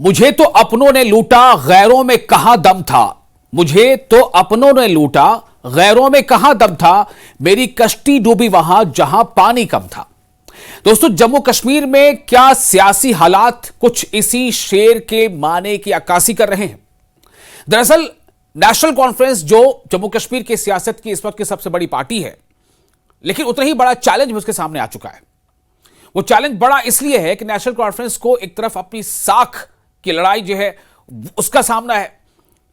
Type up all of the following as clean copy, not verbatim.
मुझे तो अपनों ने लूटा, गैरों में कहां दम था। मुझे तो अपनों ने लूटा, गैरों में कहां दम था। मेरी कश्ती डूबी वहां जहां पानी कम था। दोस्तों, जम्मू कश्मीर में क्या सियासी हालात कुछ इसी शेर के माने की अक्कासी कर रहे हैं। दरअसल नेशनल कॉन्फ्रेंस जो जम्मू कश्मीर की सियासत की इस वक्त की सबसे बड़ी पार्टी है, लेकिन उतना ही बड़ा चैलेंज उसके सामने आ चुका है। वो चैलेंज बड़ा इसलिए है कि नेशनल कॉन्फ्रेंस को एक तरफ अपनी साख की लड़ाई जो है उसका सामना है।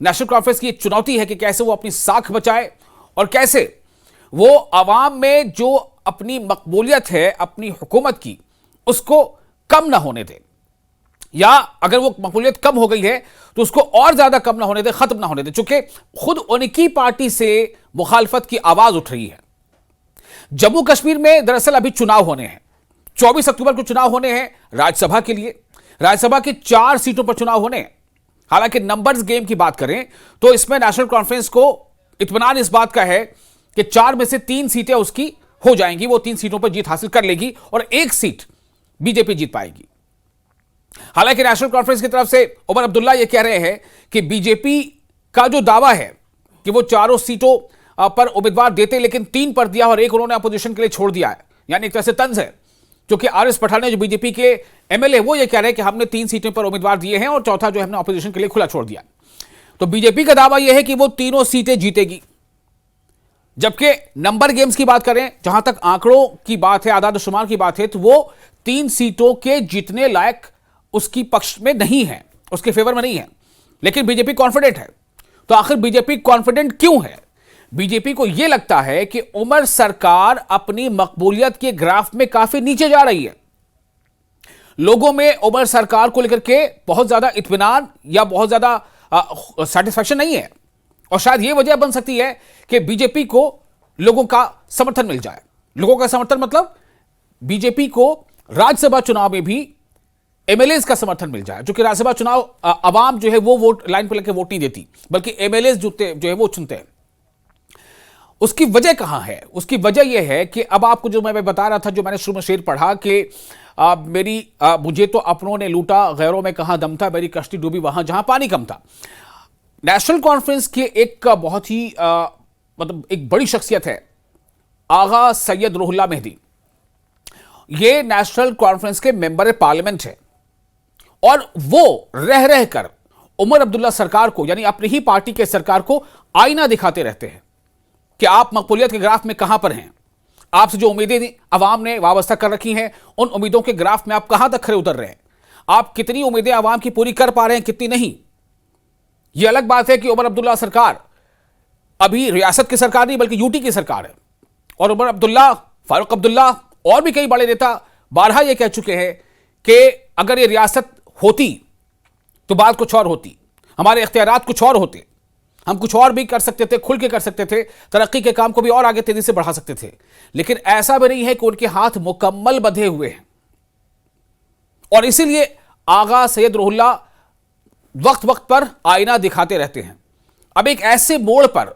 नेशनल कॉन्फ्रेंस की एक चुनौती है कि कैसे वो अपनी साख बचाए और कैसे वो आवाम में जो अपनी मकबूलियत है अपनी हुकूमत की उसको कम ना होने दे, या अगर वो मकबूलियत कम हो गई है तो उसको और ज्यादा कम ना होने दे, खत्म ना होने दे, चूंकि खुद उनकी पार्टी से मुखालफत की आवाज उठ रही है। जम्मू कश्मीर में दरअसल अभी चुनाव होने हैं, 24 अक्टूबर को चुनाव होने हैं राज्यसभा के लिए। राज्यसभा की 4 सीटों पर चुनाव होने हैं। हालांकि नंबर्स गेम की बात करें तो इसमें नेशनल कॉन्फ्रेंस को इत्मीनान इस बात का है कि 4 में से 3 सीटें उसकी हो जाएंगी, वो 3 सीटों पर जीत हासिल कर लेगी और 1 सीट बीजेपी जीत पाएगी। हालांकि नेशनल कॉन्फ्रेंस की तरफ से उमर अब्दुल्ला ये कह रहे हैं कि बीजेपी का जो दावा है कि वो 4 सीटों पर उम्मीदवार देते, लेकिन 3 पर दिया और 1 उन्होंने अपोजिशन के लिए छोड़ दिया है, यानी एक तरह से तंज है। क्योंकि आरएस पठान ने जो बीजेपी के एमएलए वो ये कह रहे हैं कि हमने 3 सीटों पर उम्मीदवार दिए हैं और चौथा जो हमने अपोजिशन के लिए खुला छोड़ दिया। तो बीजेपी का दावा यह है कि वो तीनों सीटें जीतेगी। जबकि नंबर गेम्स की बात करें, जहां तक आंकड़ों की बात है, आदाद शुमार की बात है, तो वो 3 सीटों के जीतने लायक उसकी पक्ष में नहीं है, उसके फेवर में नहीं है। लेकिन बीजेपी कॉन्फिडेंट है। तो आखिर बीजेपी कॉन्फिडेंट क्यों है? बीजेपी को यह लगता है कि उमर सरकार अपनी मकबूलियत के ग्राफ में काफी नीचे जा रही है। लोगों में उमर सरकार को लेकर के बहुत ज्यादा इत्मीनान या बहुत ज्यादा सेटिस्फैक्शन नहीं है, और शायद यह वजह बन सकती है कि बीजेपी को लोगों का समर्थन मिल जाए। लोगों का समर्थन मतलब बीजेपी को राज्यसभा चुनाव में भी एमएलए का समर्थन मिल जाए, जो कि राज्यसभा चुनाव आवाम जो है वो वोट लाइन पर लेकर वोट नहीं देती, बल्कि एमएलए जो है वो चुनते हैं। उसकी वजह कहां है? उसकी वजह यह है कि अब आपको जो मैं बता रहा था, जो मैंने शुरू में शेर पढ़ा कि मुझे तो अपनों ने लूटा, गैरों में कहां दम था, मेरी कश्ती डूबी वहां जहां पानी कम था। नेशनल कॉन्फ्रेंस के एक बहुत ही मतलब एक बड़ी शख्सियत है आगा सैयद रुहुल्लाह मेहदी। ये नेशनल कॉन्फ्रेंस के मेंबर पार्लियामेंट है और वो रह रहकर उमर अब्दुल्ला सरकार को, यानी अपनी ही पार्टी के सरकार को आईना दिखाते रहते हैं कि आप मकबूलियत के ग्राफ में कहां पर हैं। आपसे जो उम्मीदें अवाम ने वाबस्ता कर रखी हैं, उन उम्मीदों के ग्राफ में आप कहां तक खरे उतर रहे हैं। आप कितनी उम्मीदें अवाम की पूरी कर पा रहे हैं, कितनी नहीं। यह अलग बात है कि उमर अब्दुल्ला सरकार अभी रियासत की सरकार नहीं बल्कि यूटी की सरकार है, और उमर अब्दुल्ला, फारूक अब्दुल्ला और भी कई बड़े नेता बारहा यह कह चुके हैं कि अगर यह रियासत होती तो बात कुछ और होती, हमारे इख्तियारात कुछ और होते, हम कुछ और भी कर सकते थे, खुल के कर सकते थे, तरक्की के काम को भी और आगे तेजी से बढ़ा सकते थे। लेकिन ऐसा भी नहीं है कि उनके हाथ मुकम्मल बंधे हुए हैं, और इसीलिए आगा सैयद रुहुल्लाह वक्त वक्त पर आईना दिखाते रहते हैं। अब एक ऐसे मोड़ पर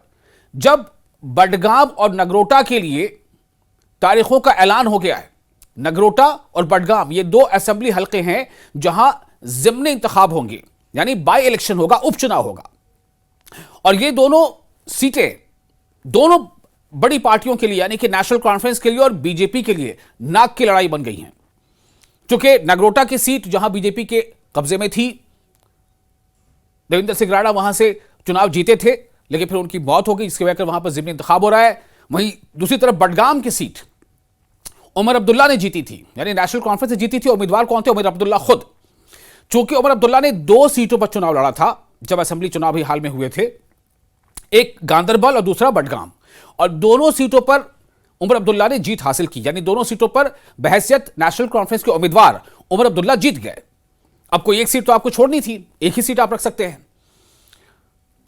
जब बडगाम और नगरोटा के लिए तारीखों का ऐलान हो गया है, नगरोटा और बडगाम ये 2 असेंबली हलके हैं जहां ज़िमनी इंतखाब होंगे, यानी बाई इलेक्शन होगा, उपचुनाव होगा। और ये दोनों सीटें दोनों बड़ी पार्टियों के लिए, यानी कि नेशनल कॉन्फ्रेंस के लिए और बीजेपी के लिए नाक की लड़ाई बन गई हैं। क्योंकि नगरोटा की सीट जहां बीजेपी के कब्जे में थी, देवेंद्र सिंह राणा वहां से चुनाव जीते थे, लेकिन फिर उनकी मौत हो गई, इसकी वजह से वहां पर ज़िमनी इंतखाब हो रहा है। वहीं दूसरी तरफ बडगाम की सीट उमर अब्दुल्ला ने जीती थी, यानी नेशनल कॉन्फ्रेंस से जीती थी। उम्मीदवार कौन थे? उमर अब्दुल्ला खुद। चूंकि उमर अब्दुल्ला ने 2 सीटों पर चुनाव लड़ा था जब असेंबली चुनाव भी हाल में हुए थे, एक गांदरबल और दूसरा बडगाम, और दोनों सीटों पर उमर अब्दुल्ला ने जीत हासिल की, यानी दोनों सीटों पर बहैसियत नेशनल कॉन्फ्रेंस के उम्मीदवार उमर अब्दुल्ला जीत गए। अब कोई एक सीट तो आपको छोड़नी थी, एक ही सीट आप रख सकते हैं,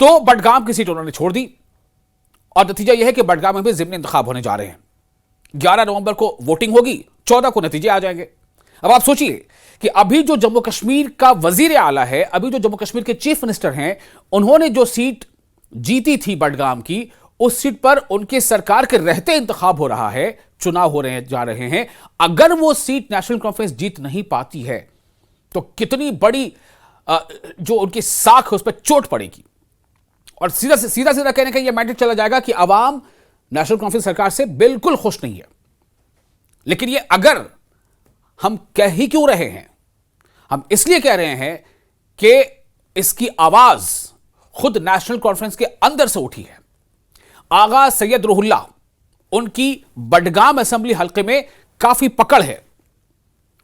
तो बडगाम की सीट उन्होंने छोड़ दी, और नतीजा यह है कि बडगाम में भी ज़िमनी इंतखाब होने जा रहे हैं। 11 नवंबर को वोटिंग होगी, 14 को नतीजे आ जाएंगे। अब आप सोचिए कि अभी जो जम्मू कश्मीर का वजीर आला है, अभी जो जम्मू कश्मीर के चीफ मिनिस्टर हैं, उन्होंने जो सीट जीती थी बडगाम की, उस सीट पर उनके सरकार के रहते इंतखाब हो रहा है, चुनाव हो रहे जा रहे हैं। अगर वो सीट नेशनल कॉन्फ्रेंस जीत नहीं पाती है तो कितनी बड़ी जो उनकी साख है उस पर चोट पड़ेगी और सीधा सीधा कहने का यह मैसेज चला जाएगा कि अवाम नेशनल कॉन्फ्रेंस सरकार से बिल्कुल खुश नहीं है। लेकिन ये अगर हम कह ही क्यों रहे हैं, हम इसलिए कह रहे हैं कि इसकी आवाज खुद नेशनल कॉन्फ्रेंस के अंदर से उठी है। आगा सैयद रुहुल्लाह, उनकी बडगाम असेंबली हल्के में काफी पकड़ है।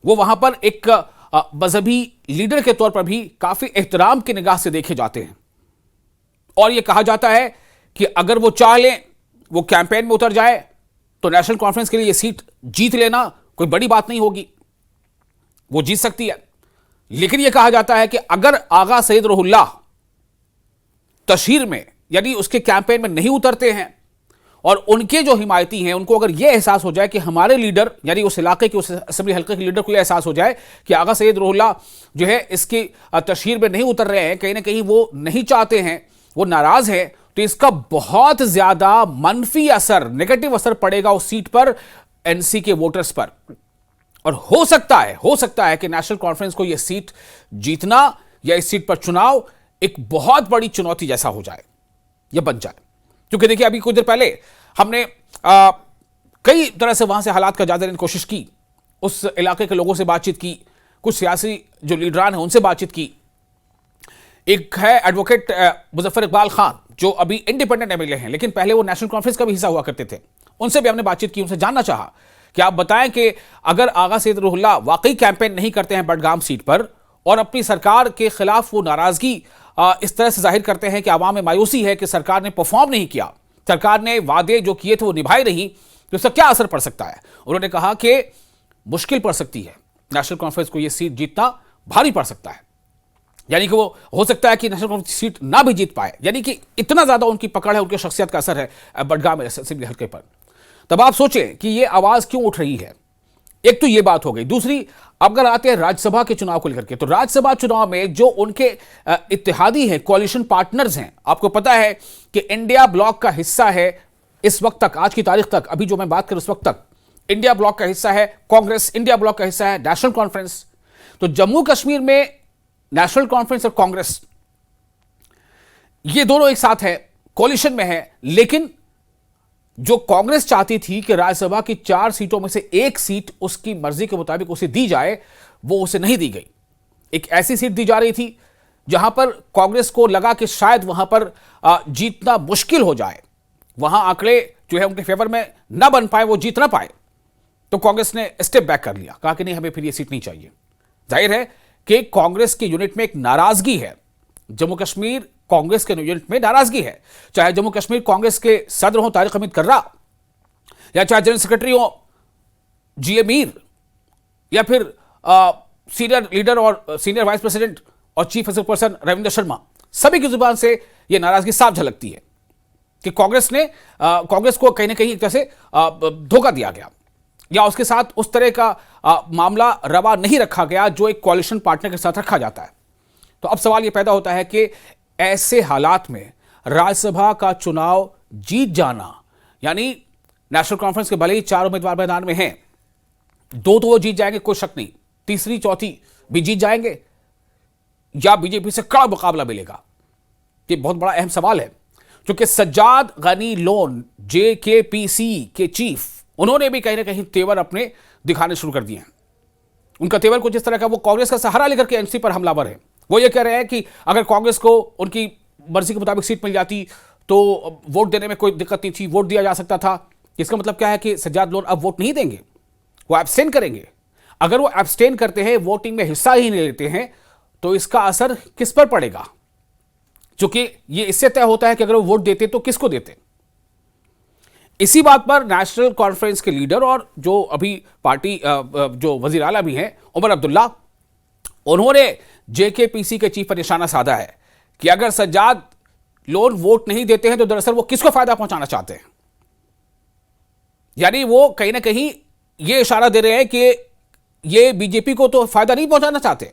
वो वहां पर एक मजहबी लीडर के तौर पर भी काफी एहतराम की निगाह से देखे जाते हैं और यह कहा जाता है कि अगर वो चाह लें, वो कैंपेन में उतर जाए तो नेशनल कॉन्फ्रेंस के लिए यह सीट जीत लेना कोई बड़ी बात नहीं होगी, वो जीत सकती है। लेकिन यह कहा जाता है कि अगर आगा सैयद रुहुल्लाह तशहीर में यानी उसके कैंपेन में नहीं उतरते हैं और उनके जो हिमायती हैं उनको अगर यह एहसास हो जाए कि हमारे लीडर यानी उस इलाके के, उस असेंबली हल्के के लीडर को यह एहसास हो जाए कि आगा सैयद रुहुल्लाह जो है इसकी तशहीर में नहीं उतर रहे हैं, कहीं ना कहीं वो नहीं चाहते हैं, वो नाराज है, तो इसका बहुत ज्यादा मनफी असर, नेगेटिव असर पड़ेगा उस सीट पर, एनसी के वोटर्स पर। और हो सकता है कि नेशनल कॉन्फ्रेंस को यह सीट जीतना या इस सीट पर चुनाव एक बहुत बड़ी चुनौती जैसा हो जाए या बन जाए। क्योंकि देखिए अभी कुछ देर पहले हमने कई तरह से वहां से हालात का जायजा लेने की कोशिश की, उस इलाके के लोगों से बातचीत की, कुछ सियासी जो लीडरान हैं उनसे बातचीत की। एक है एडवोकेट मुजफ्फर इकबाल खान जो अभी इंडिपेंडेंट एमएलए हैं, लेकिन पहले वो नेशनल कॉन्फ्रेंस का भी हिस्सा हुआ करते थे। उनसे भी हमने बातचीत की, उनसे जानना चाहा कि आप बताएं कि अगर आगा सैयद रुहुल्लाह वाकई कैंपेन नहीं करते हैं बडगाम सीट पर और अपनी सरकार के खिलाफ वो नाराजगी इस तरह से जाहिर करते हैं कि आवाम में मायूसी है कि सरकार ने परफॉर्म नहीं किया, सरकार ने वादे जो किए थे वो निभाए नहीं, तो इसका क्या असर पड़ सकता है। उन्होंने कहा कि मुश्किल पड़ सकती है, नेशनल कॉन्फ्रेंस को यह सीट जीतना भारी पड़ सकता है। यानी कि वो हो सकता है कि नेशनल कॉन्फ्रेंस सीट ना भी जीत पाए, यानी कि इतना ज्यादा उनकी पकड़ है, उनकी शख्सियत का असर है बडगाम असेंबली हल्के पर। तब आप सोचें कि ये आवाज क्यों उठ रही है। एक तो ये बात हो गई। दूसरी, अगर आते हैं राज्यसभा के चुनाव को लेकर के, तो राज्यसभा चुनाव में जो उनके इत्तेहादी हैं, कोalition पार्टनर्स हैं, आपको पता है कि इंडिया ब्लॉक का हिस्सा है इस वक्त तक, आज की तारीख तक, अभी जो मैं बात करूं उस वक्त तक इंडिया ब्लॉक का हिस्सा है कांग्रेस, इंडिया ब्लॉक का हिस्सा है नेशनल कॉन्फ्रेंस। तो जम्मू कश्मीर में नेशनल कॉन्फ्रेंस और कांग्रेस ये दोनों एक साथ है, कोalition में है। लेकिन जो कांग्रेस चाहती थी कि राज्यसभा की 4 सीटों में से एक सीट उसकी मर्जी के मुताबिक उसे दी जाए, वो उसे नहीं दी गई। एक ऐसी सीट दी जा रही थी जहां पर कांग्रेस को लगा कि शायद वहां पर जीतना मुश्किल हो जाए, वहां आंकड़े जो है उनके फेवर में ना बन पाए, वो जीत ना पाए। तो कांग्रेस ने स्टेप बैक कर लिया, कहा कि नहीं, हमें फिर ये सीट नहीं चाहिए। जाहिर है कि कांग्रेस के यूनिट में एक नाराजगी है, जम्मू कश्मीर कांग्रेस के यूनिट में नाराजगी है। चाहे जम्मू कश्मीर कांग्रेस के सदर हो तारिक हमीद कर्रा, या चाहे जनरल सेक्रेटरी हो जीए मीर, या फिर सीनियर लीडर और सीनियर वाइस प्रेसिडेंट और chief executive person Ravindra Sharma, सभी की जुबान से यह नाराजगी साफ झलकती है कि कांग्रेस को कहीं ना कहीं एक तरह से धोखा दिया गया, या उसके साथ उस तरह का मामला रवा नहीं रखा गया जो एक कोalition पार्टनर के साथ रखा जाता है। तो अब सवाल यह पैदा होता है कि ऐसे हालात में राज्यसभा का चुनाव जीत जाना, यानी नेशनल कॉन्फ्रेंस के भले ही 4 उम्मीदवार मैदान में हैं, 2 तो वो जीत जाएंगे, कोई शक नहीं, तीसरी चौथी भी जीत जाएंगे, या बीजेपी से कड़ा मुकाबला मिलेगा, ये बहुत बड़ा अहम सवाल है। क्योंकि सज्जाद गनी लोन जेकेपीसी के चीफ, उन्होंने भी कहीं ना कहीं तेवर अपने दिखाने शुरू कर दिए हैं। उनका तेवर कुछ इस तरह का, वो कांग्रेस का सहारा लेकर के एनसी पर हमलावर है। वो ये कह रहे हैं कि अगर कांग्रेस को उनकी मर्जी के मुताबिक सीट मिल जाती तो वोट देने में कोई दिक्कत नहीं थी, वोट दिया जा सकता था। इसका मतलब क्या है कि सज्जाद लोन अब वोट नहीं देंगे, वो एब्सटेन करेंगे। अगर वो एब्सटेन करते हैं, वोटिंग में हिस्सा ही नहीं लेते हैं, तो इसका असर किस पर पड़ेगा? क्योंकि ये इससे तय होता है कि अगर वो वोट देते तो किसको देते। इसी बात पर नेशनल कॉन्फ्रेंस के लीडर और जो अभी पार्टी जो वजीर आला भी हैं उमर अब्दुल्ला, उन्होंने जेकेपीसी के चीफ पर निशाना साधा है कि अगर सज्जाद लोन वोट नहीं देते हैं तो दरअसल वो किसको फायदा पहुंचाना चाहते हैं। यानी वो कहीं ना कहीं ये इशारा दे रहे हैं कि ये बीजेपी को तो फायदा नहीं पहुंचाना चाहते,